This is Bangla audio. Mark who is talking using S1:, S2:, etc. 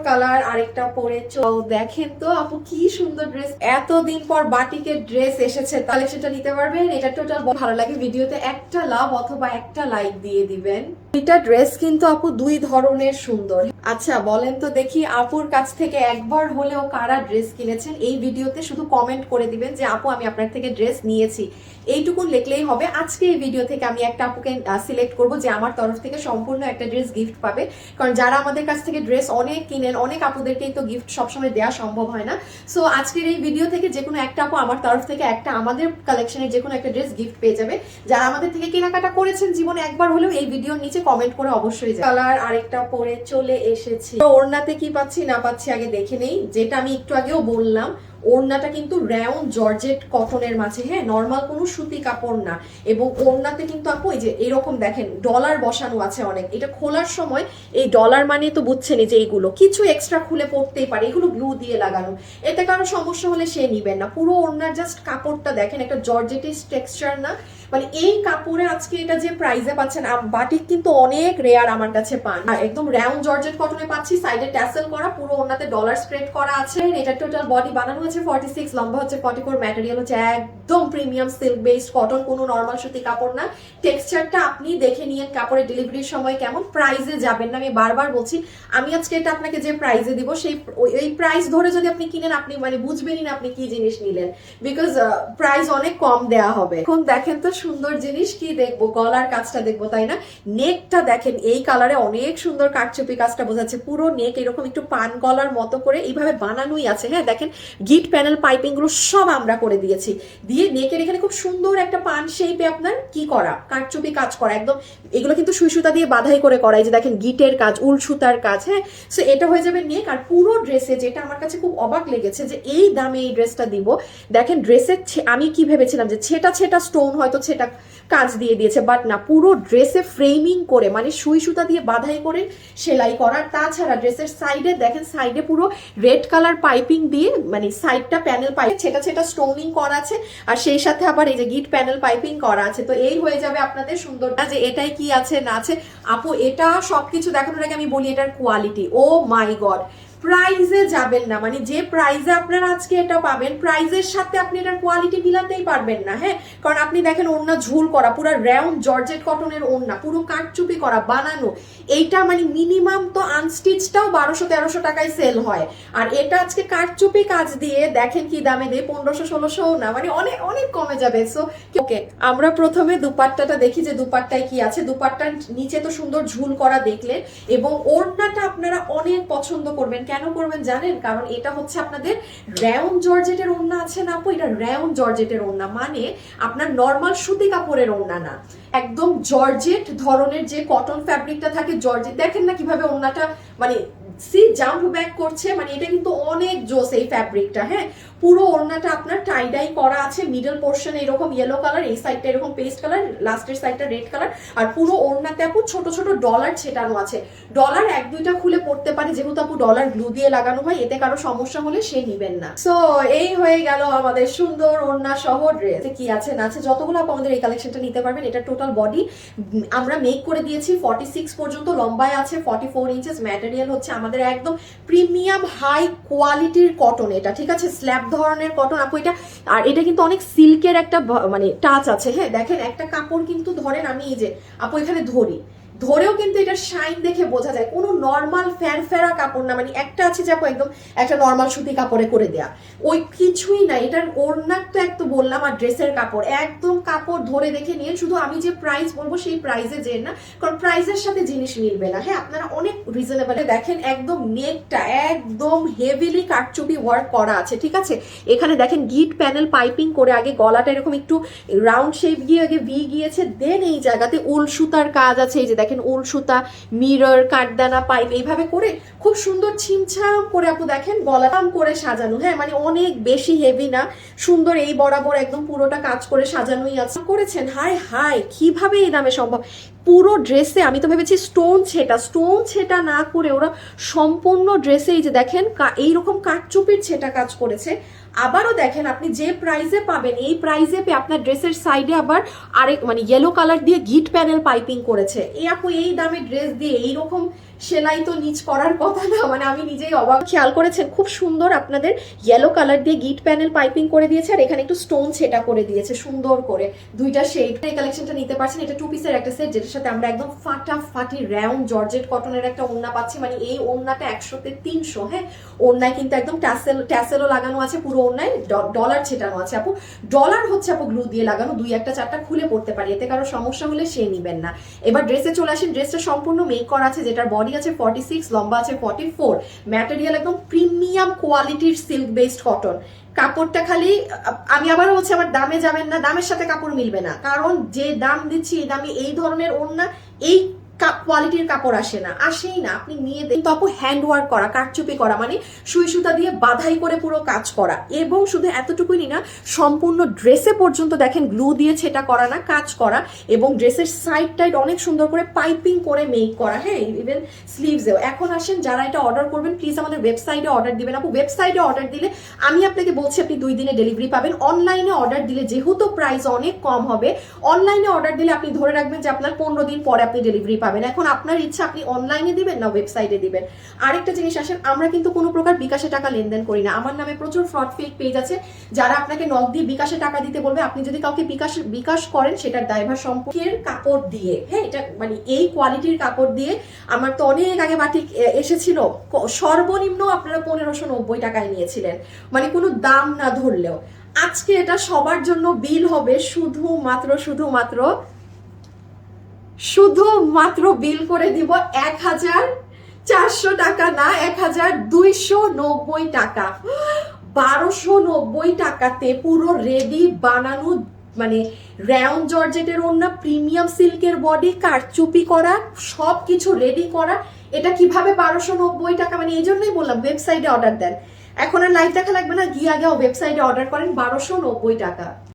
S1: কালার আরেকটা পরে দেখেন তো আপু কি সুন্দর ড্রেস, এতদিন পর বাটিকের ড্রেস এসেছে, কালেকশনটা নিতে পারবেন। এটা টোটাল ভালো লাগে, ভিডিওতে একটা লাভ অথবা একটা লাইক দিয়ে দিবেন। দুইটা ড্রেস কিন্তু আপু দুই ধরনের সুন্দর। আচ্ছা বলেন তো দেখি, আপুর কাছ থেকে একবার হলেও কারা ড্রেস কিনেছেন? এই ভিডিওতে শুধু কমেন্ট করে দিবেন যে আপু আমি আপনার থেকে ড্রেস নিয়েছি, এইটুকুন লিখলেই হবে। আজকে এই ভিডিও থেকে আমি একটা আপুকে সিলেক্ট করব যে আমার তরফ থেকে সম্পূর্ণ একটা ড্রেস গিফট পাবে। কারণ যারা আমাদের কাছ থেকে ড্রেস অনেক কিনেন, অনেক আপুদেরকেই তো গিফট সবসময় দেওয়া সম্ভব হয় না। সো আজকের এই ভিডিও থেকে যে কোনো একটা আপু আমার তরফ থেকে একটা আমাদের কালেকশনের যে কোনো একটা ড্রেস গিফট পেয়ে যাবে। যারা আমাদের থেকে কেনাকাটা করেছেন জীবনে একবার হলেও, এই ভিডিওর নিচে কমেন্ট করে অবশ্যই কালার আরেকটা পরে চলে এসেছি। ওড়নাতে কি পাচ্ছি না পাচ্ছি আগে দেখে নেই। যেটা আমি একটু আগেও বললাম, ওড়নাটা কিন্তু রাউন্ড জর্জেট কটনের মাঝে, হ্যাঁ, নর্মাল কোনো সুতি কাপড় না। এবং ওড়নাতে কিন্তু আপু এই যে এরকম দেখেন ডলার বসানো আছে অনেক। এটা খোলার সময় এই ডলার মানে তো বুঝছেনই যে এইগুলো কিছু এক্সট্রা খুলে পড়তেই পারে, এগুলো গ্লু দিয়ে লাগানো। এতে কারো সমস্যা হলে সে নিবেন না। পুরো ওড়নার জাস্ট কাপড়টা দেখেন, একটা জর্জেটিস টেক্সচার না, মানে এই কাপড়ে আজকে এটা যে প্রাইসে পাচ্ছেন, বাটিক কিন্তু অনেক রেয়ার আমার কাছে পান। আর একদম রাউন্ড জর্জেট কটনে পাচ্ছি, সাইডে ট্যাসেল করা, পুরো ওড়নাতে ডলার স্প্রেড করা আছে। এটা টোটাল বডি বানানো হচ্ছে 46, লম্বা হচ্ছে 44, ম্যাটেরিয়াল হচ্ছে একদম প্রিমিয়াম সিল্ক বেসড কটন, কোনো নর্মাল সুতি কাপড় না। টেক্সচারটা আপনি দেখে নিয়েন কাপড়ের ডেলিভারির সময় কেমন। প্রাইসে যাবেন না, আমি বারবার বলছি। আমি আজকে এটা আপনাকে যে প্রাইসে দিব, সেই এই প্রাইস ধরে যদি আপনি কিনেন, আপনি মানে বুঝবেনই না আপনি কি জিনিস নিলেন, বিকজ প্রাইস অনেক কম দেয়া হবে। এখন দেখেন তো সুন্দর জিনিস কি দেখবো, গলার কাজটা দেখবো তাই না। নেকটা দেখেন, এই কালারে অনেক সুন্দর কারচুপি কাজটা বোঝাচ্ছে। পুরো নেক এরকম একটু পান গলার মতো করে এইভাবে বানানোই আছে, হ্যাঁ দেখেন গিট প্যানেল পাইপিং গুলো সব আমরা করে দিয়েছি। দিয়ে নেকের এখানে খুব সুন্দর একটা পান শেপে আপনার কি করা, কারচুপি কাজ করা একদম। এগুলো কিন্তু সুই সুতা দিয়ে বাধাই করে করা, এই যে দেখেন গিটের কাজ, উল সুতার কাজ, হ্যাঁ। সো এটা হয়ে যাবে নেক। আর পুরো ড্রেসে যেটা আমার কাছে খুব অবাক লেগেছে যে এই দামে এই ড্রেসটা দিব, দেখেন ড্রেসের আমি কি ভেবেছিলাম যে ছেটা ছেটা স্টোন হয়তো ছেটা কাজ দিয়ে দিয়েছে, বাট না, পুরো ড্রেসে ফ্রেমিং করে মানে সুই সুতা দিয়ে বাধাই করে সেলাই করা। তাছাড়া ড্রেসের সাইডে দেখেন, সাইডে পুরো রেড কালার পাইপিং দিয়ে মানে সাইডটা প্যানেল পাইপ ছেটা ছেটা স্টোনিং করা আছে। আর সেই সাথে আবার এই যে গিট প্যানেল পাইপিং করা আছে। তো এই হয়ে যাবে আপনাদের সুন্দর না যে এটাই কি আছে না আছে। আপু এটা সবকিছু দেখানোর আগে আমি বলি এটার কোয়ালিটি, ও মাই গড, প্রাইজে যাবেন না। মানে যে প্রাইজে আপনারা আজকে এটা পাবেন, প্রাইজের সাথে আপনি এটার কোয়ালিটি মিলাতেই পারবেন না, হ্যাঁ। কারণ আপনি দেখেন ওড়না ঝুল করা, পুরো রাউন্ড জর্জেট কটনের ওড়না, পুরো কারচুপি করা বানানো। এইটা মানে মিনিমাম তো আনস্টিচটাও 1200-1300 টাকায় সেল হয়। আর এটা আজকে কারচুপি কাজ দিয়ে দেখেন কি দামে দেয়, 1500-1600 না, মানে অনেক অনেক কমে যাবে। সো ওকে, আমরা প্রথমে দুপাট্টাটা দেখি যে দুপাট্টায় কি আছে। দুপাট্টার নিচে তো সুন্দর ঝুল করা দেখলেন, এবং ওড়নাটা আপনারা অনেক পছন্দ করবেন। কেন করবেন জানেন? কারণ এটা হচ্ছে আপনাদের রাউন্ড জর্জেটের ওড়না আছে না আপু, এটা রাউন্ড জর্জেটের ওড়না, মানে আপনার নর্মাল সুতি কাপড়ের ওড়না না, একদম জর্জেট ধরনের যে কটন ফ্যাব্রিকটা থাকে জর্জেট। দেখেন না কিভাবে ওড়নাটা মানে সি জাম্প ব্যাক করছে, মানে এটা কিন্তু অনেক জোস এই ফ্যাব্রিকটা, হ্যাঁ। পুরো ওড়নাটা আপনার টাই ডাই করা আছে, মিডল পোর্শন এরকম ইয়েলো কালার, এই সাইডটা এরকম পেস্ট কালার, লাস্টের সাইডটা রেড কালার। আর পুরো ওড়নাতে আপু ছোট ছোট ডলার ছেটানো আছে। ডলার এক দুইটা খুলে পড়তে পারে, যেহেতু আপু ডলার গ্লু দিয়ে লাগানো হয়, এতে কারো সমস্যা হলে সে নিবেন না। সো এই হয়ে গেল আমাদের সুন্দর ওড়না সহ ড্রেস। কি আছে না আছে যতগুলো আপু আমাদের এই কালেকশনটা নিতে পারবেন। এটা টোটাল বডি আমরা মেক করে দিয়েছি 46 পর্যন্ত, লম্বায় আছে 44 ইঞ্চেস, ম্যাটেরিয়াল হচ্ছে আমাদের একদম প্রিমিয়াম হাই কোয়ালিটির কটন। এটা ঠিক আছে, স্ল্যাব ধরনের কটন আপু এটা। আর এটা কিন্তু অনেক সিল্কের একটা মানে টাচ আছে, হ্যাঁ দেখেন একটা কাপড় কিন্তু ধরেন, আমি এই যে আপু এখানে ধরেও কিন্তু এটা শাইন দেখে বোঝা যায়, কোনো নর্মাল ফেরা কাপড় না। মানে একটা আছে যে আপু একদম একটা নর্মাল সুতি কাপড়ে করে দেয়া, ওই কিছুই না। এটার ওড়না তো এক তো বললাম, আর ড্রেসের কাপড় একদম কাপড় ধরে দেখে নিয়ে, শুধু আমি যে প্রাইস বলবো সেই প্রাইসে যে না, কারণ প্রাইসের সাথে জিনিস মিলবে না, হ্যাঁ। আপনারা অনেক রিজনেবল দেখেন, একদম নেকটা একদম হেভিলি কারচুপি ওয়ার্ক করা আছে, ঠিক আছে। এখানে দেখেন গিট প্যানেল পাইপিং করে, আগে গলাটা এরকম একটু রাউন্ড শেপ গিয়ে আগে ভি গিয়েছে, দেন এই জায়গাতে উল সুতার কাজ আছে। এই যে দেখেন উল সুতা, মিরর, কাঠদানা পাইপ এইভাবে করে খুব সুন্দর ছিমছাম করে আপু দেখেন গলাটাম করে সাজানো, হ্যাঁ মানে অনেক বেশি হেভি না, সুন্দর এই বরাবর একদম পুরোটা কাজ করে সাজানোই আছে করেছেন। হায় হায়, কিভাবে এই দামে সম্ভব? পুরো ড্রেসে আমি তো ভেবেছি স্টোন ছেটা না করে ওরা সম্পূর্ণ ড্রেসে এই যে দেখেন এইরকম কাঠচুপির ছেটা কাজ করেছে। আবারও দেখেন আপনি যে প্রাইসে পাবেন, এই প্রাইসে পেয়ে আপনার ড্রেসের সাইডে আবার আরেক মানে ইয়েলো কালার দিয়ে গিট প্যানেল পাইপিং করেছে। এই আপু এই দামে ড্রেস দিয়ে এইরকম সেলাই তো নিচ করার কথা না, মানে আমি নিজেই অবাক। খেয়াল করেছেন খুব সুন্দর আপনাদের ইয়েলো কালার দিয়ে গিট প্যানেল পাইপিং করে দিয়েছে, আর এখানে একটু স্টোন সেটা করে দিয়েছে সুন্দর করে, দুইটা শেড। এই কালেকশনটা নিতে পারছেন, এটা 2 পিসের একটা সেট, যেটার সাথে আমরা একদম ফাটাফাটি রাউন্ড জর্জেট কটনের একটা ওড়না পাচ্ছি। মানে এই ওড়নাটা 100-তে 300। হ্যাঁ, ওড়নায় কিন্তু একদম ট্যাসেলও লাগানো আছে, পুরো ওড়নায় ডলার ছেটানো আছে আপু। ডলার হচ্ছে আপু গ্লু দিয়ে লাগানো, 2-1-4টা খুলে পড়তে পারি, এতে কারো সমস্যা হলে সে নিবেন না। এবার ড্রেসে চলে আসেন, ড্রেসটা সম্পূর্ণ মেক করা আছে, যেটার বডি আছে 46, লম্বা আছে 44, ম্যাটেরিয়াল একদম প্রিমিয়াম কোয়ালিটির সিল্ক বেসড কটন। কাপড়টা খালি আমি আবার বলছি, আমার দামে যাবেন না, দামের সাথে কাপড় মিলবে না, কারণ যে দাম দিচ্ছি এই দামে এই ধরনের ওড়না এই কোয়ালিটির কাপড় আসে না, আসেই না। আপনি নিয়ে দেখুন তো আপু, হ্যান্ড ওয়ার্ক করা, কারচুপি করা, মানে সুই সুতা দিয়ে বাধাই করে পুরো কাজ করা। এবং শুধু এতটুকুই না, সম্পূর্ণ ড্রেসে পর্যন্ত দেখেন গ্লু দিয়ে ছেটা করা না, কাজ করা। এবং ড্রেসের সাইড টাইড অনেক সুন্দর করে পাইপিং করে মেক করা। হ্যাঁ, ইভেন স্লিভসেও। এখন আসেন, যারা এটা অর্ডার করবেন প্লিজ আমাদের ওয়েবসাইটে অর্ডার দিবেন আপু। ওয়েবসাইটে অর্ডার দিলে আমি আপনাকে বলছি আপনি 2 দিনে ডেলিভারি পাবেন। অনলাইনে অর্ডার দিলে যেহেতু প্রাইস অনেক কম হবে, অনলাইনে অর্ডার দিলে আপনি ধরে রাখবেন যে আপনার 15 দিন পরে আপনি ডেলিভারি পাবেন। এখন আপনার ইচ্ছা আপনি অনলাইনে দিবেন না ওয়েবসাইটে দিবেন। আরেকটা জিনিস আসেন, আমরা কিন্তু কোনো প্রকার বিকাশে টাকা লেনদেন করি না। আমার নামে প্রচুর ফ্রড ফেক পেজ আছে, যারা আপনাকে নক দিয়ে বিকাশে টাকা দিতে বলবে। আপনি যদি কাউকে বিকাশ করেন, সেটার দায়ভার সম্পর্কের কাপড় দিয়ে। হ্যাঁ, এটা মানে এই কোয়ালিটির কাপড় দিয়ে আমার তো অনেক আগে বাটিক এসেছিল, সর্বনিম্ন আপনারা 1590 টাকায় নিয়েছিলেন, মানে কোনো দাম না ধরলেও। আজকে এটা সবার জন্য বিল হবে শুধুমাত্র বিল করে দিব 1400 টাকা না, 1290 টাকা। 1290 টাকাতে পুরো রেডি বানানো, মানে রাউন্ড জর্জেটের ওড়না, প্রিমিয়াম সিল্কের বডি, কারচুপি করা, সবকিছু রেডি করা। এটা কিভাবে 1290 টাকা, মানে এই জন্যই বললাম ওয়েবসাইটে অর্ডার দেন। এখন আর লাইভ দেখা লাগবে না, গিয়ে আগে ওয়েবসাইটে অর্ডার করেন, 1290 টাকা।